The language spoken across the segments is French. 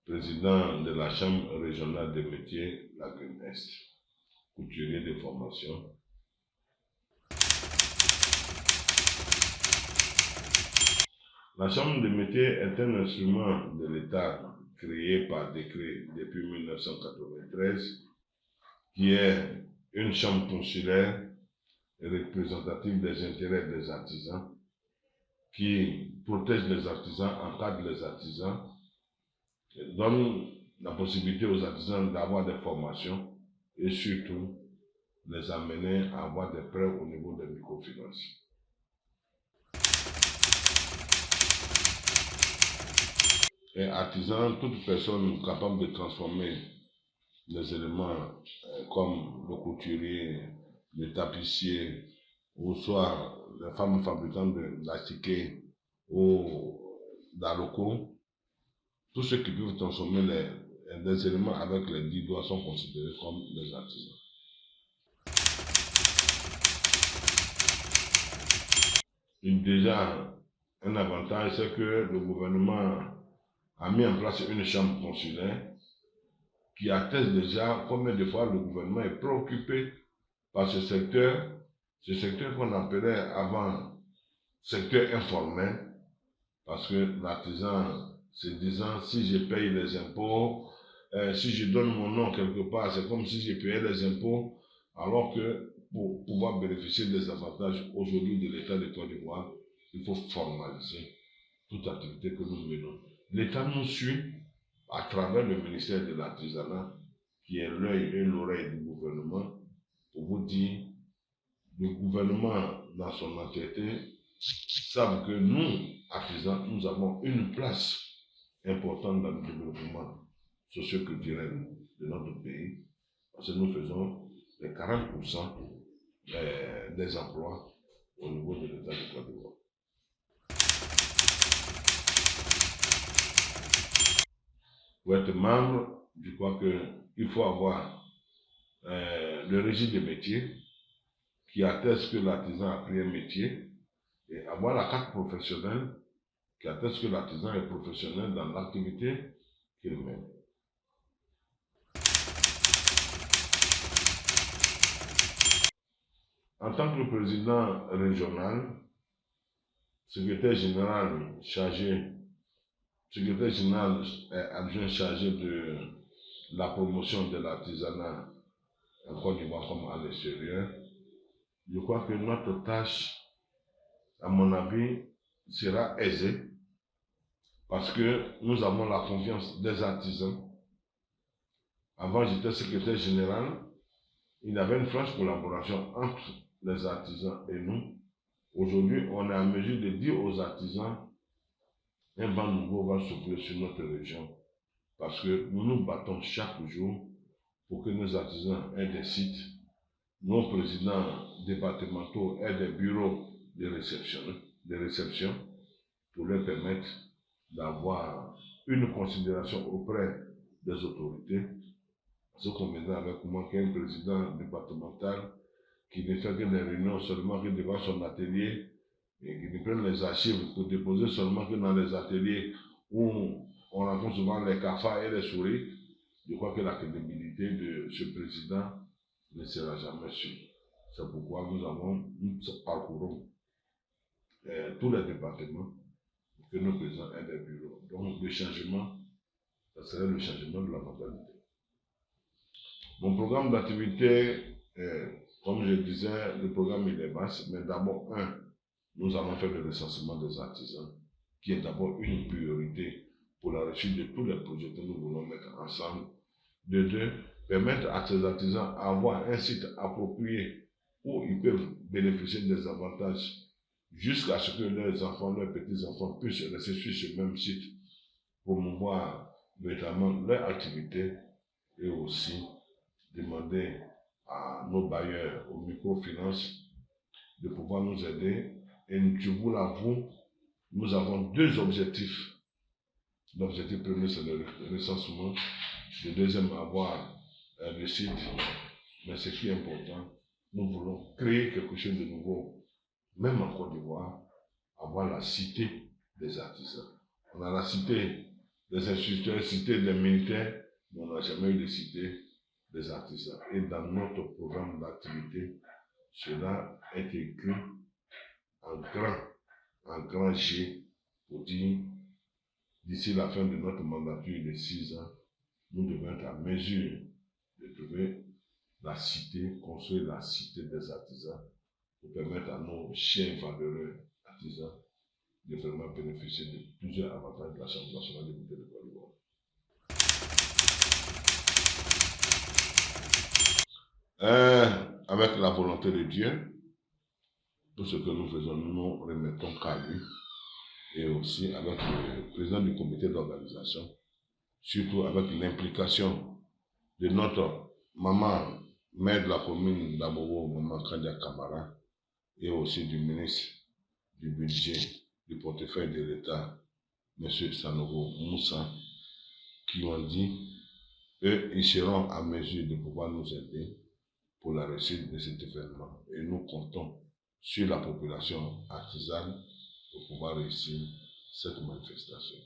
président de la Chambre régionale des métiers, la Green Est, couturier de formation. La Chambre des métiers est un instrument de l'État créé par décret depuis 1993, qui est une chambre consulaire représentative des intérêts des artisans, qui protège les artisans, encadre les artisans, donne la possibilité aux artisans d'avoir des formations et surtout les amener à avoir des prêts au niveau des microfinances. Et artisan, toute personne capable de transformer les éléments comme le couturier, le tapissier, ou soit les femmes fabricantes de l'atiqué ou d'aloko, tous ceux qui peuvent transformer les éléments avec les 10 doigts sont considérés comme des artisans. Déjà, un avantage, c'est que le gouvernement a mis en place une chambre consulaire qui atteste déjà combien de fois le gouvernement est préoccupé par ce secteur qu'on appelait avant secteur informel, parce que l'artisan se disant si je paye les impôts, si je donne mon nom quelque part, c'est comme si je payais les impôts, alors que pour pouvoir bénéficier des avantages aujourd'hui de l'État de Côte d'Ivoire, il faut formaliser toute activité que nous menons. L'État nous suit à travers le ministère de l'Artisanat, qui est l'œil et l'oreille du gouvernement, pour vous dire, le gouvernement dans son entièreté savent que nous, artisans, nous avons une place importante dans le développement socio-culturel de notre pays, parce que nous faisons les 40% des emplois au niveau de l'État de Côte d'Ivoire. Pour être membre, je crois qu'il faut avoir le registre des métiers qui atteste que l'artisan a pris un métier et avoir la carte professionnelle qui atteste que l'artisan est professionnel dans l'activité qu'il mène. En tant que président régional, secrétaire général adjoint chargé de la promotion de l'artisanat en Côte d'Ivoire comme à l'extérieur, je crois que notre tâche, à mon avis, sera aisée parce que nous avons la confiance des artisans. Avant, j'étais secrétaire général. Il y avait une franche collaboration entre les artisans et nous. Aujourd'hui, on est en mesure de dire aux artisans, un vent nouveau va souffler sur notre région parce que nous nous battons chaque jour pour que nos artisans aient des sites, nos présidents départementaux aient des bureaux de réception pour leur permettre d'avoir une considération auprès des autorités. Ce qu'on viendra avec moi, qu'un président départemental qui ne fait que des réunions seulement que devant son atelier et qui ne prenne les archives pour déposer seulement que dans les ateliers où on rencontre souvent les cafards et les souris. Je crois que la crédibilité de ce président ne sera jamais sûre. C'est pourquoi nous parcourons tous les départements pour que nos présidents aient des bureaux. Donc le changement, ça serait le changement de la mentalité. Mon programme d'activité, comme je disais, le programme il est vaste, mais d'abord, nous allons faire le recensement des artisans, qui est d'abord une priorité pour la réussite de tous les projets que nous voulons mettre ensemble. De deux, permettre à ces artisans d'avoir un site approprié où ils peuvent bénéficier des avantages jusqu'à ce que leurs enfants, leurs petits-enfants puissent rester sur ce même site, promouvoir véritablement leur activité et aussi demander à nos bailleurs, aux microfinances, de pouvoir nous aider. Et je vous l'avoue, nous avons deux objectifs. L'objectif premier, c'est le recensement. Le deuxième, avoir le site. Mais ce qui est important, nous voulons créer quelque chose de nouveau, même en Côte d'Ivoire, avoir la cité des artisans. On a la cité des instituteurs cités des militaires, mais on n'a jamais eu de citer des artisans. Et dans notre programme d'activité, cela est écrit en grand G, pour dire, d'ici la fin de notre mandature de 6 ans, nous devons être à mesure de trouver la cité, construire la cité des artisans, pour permettre à nos chers valeureux artisans de vraiment bénéficier de plusieurs avantages de la Chambre nationale des métiers de Côte d'Ivoire. Avec la volonté de Dieu, tout ce que nous faisons, nous nous remettons qu'à lui, et aussi avec le président du comité d'organisation, surtout avec l'implication de notre maman, maire de la commune d'Abobo, maman Kandia Kamara, et aussi du ministre du budget, du portefeuille de l'État, M. Sanogo Moussa, qui ont dit, eux, ils seront à mesure de pouvoir nous aider pour la réussite de cet événement. Et nous comptons sur la population artisane pour pouvoir réussir cette manifestation.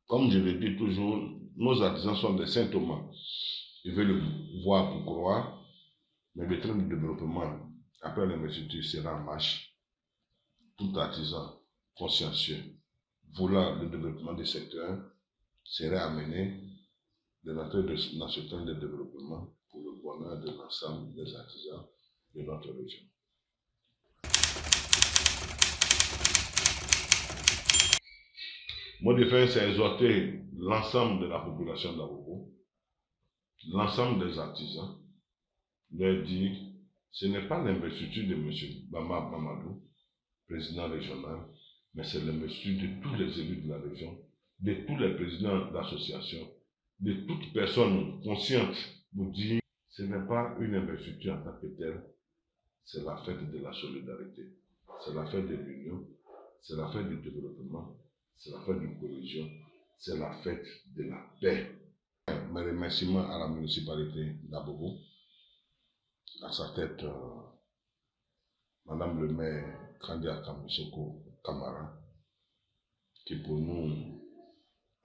Comme je le dis toujours, nos artisans sont des saint Thomas. Ils veulent le voir pour croire, mais le train de développement, après l'investiture, sera en marche. Tout artisan consciencieux, voulant le développement du secteur, serait amené de rentrer dans ce train de développement pour le bonheur de l'ensemble des artisans de notre région. Mon défi, c'est exhorter l'ensemble de la population d'Abobo, l'ensemble des artisans, leur dire, ce n'est pas l'investiture de M. Bama Mamadou, président régional, mais c'est l'investiture de tous les élus de la région, de tous les présidents d'associations, de toute personne consciente pour dire, ce n'est pas une investiture en tant que telle, c'est la fête de la solidarité, c'est la fête de l'union, c'est la fête du développement, c'est la fête de cohésion, c'est la fête de la paix. Mes remerciements à la municipalité d'Abobo, à sa tête, Madame le maire Kandia Kamara, qui pour nous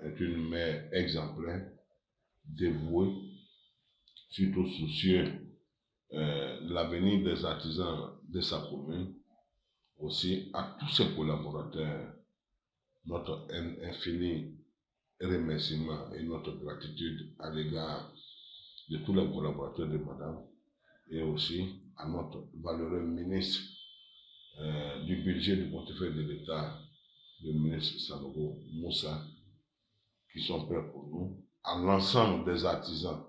est une maire exemplaire, dévouée, surtout soucieux de l'avenir des artisans de sa commune, aussi à tous ses collaborateurs, notre infini remerciement et notre gratitude à l'égard de tous les collaborateurs de Madame, et aussi à notre valeureux ministre du budget du portefeuille de l'État, le ministre Sanogo Moussa, qui sont prêts pour nous, à l'ensemble des artisans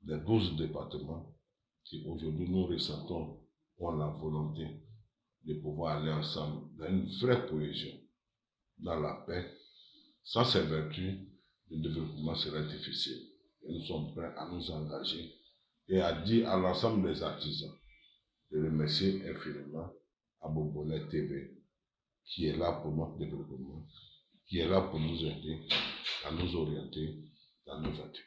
des 12 départements qui aujourd'hui nous ressentons ont la volonté de pouvoir aller ensemble dans une vraie cohésion, dans la paix. Sans ces vertus, le développement serait difficile. Et nous sommes prêts à nous engager et à dire à l'ensemble des artisans de remercier infiniment Abobonet TV, qui est là pour notre développement, qui est là pour nous aider à nous orienter dans nos activités.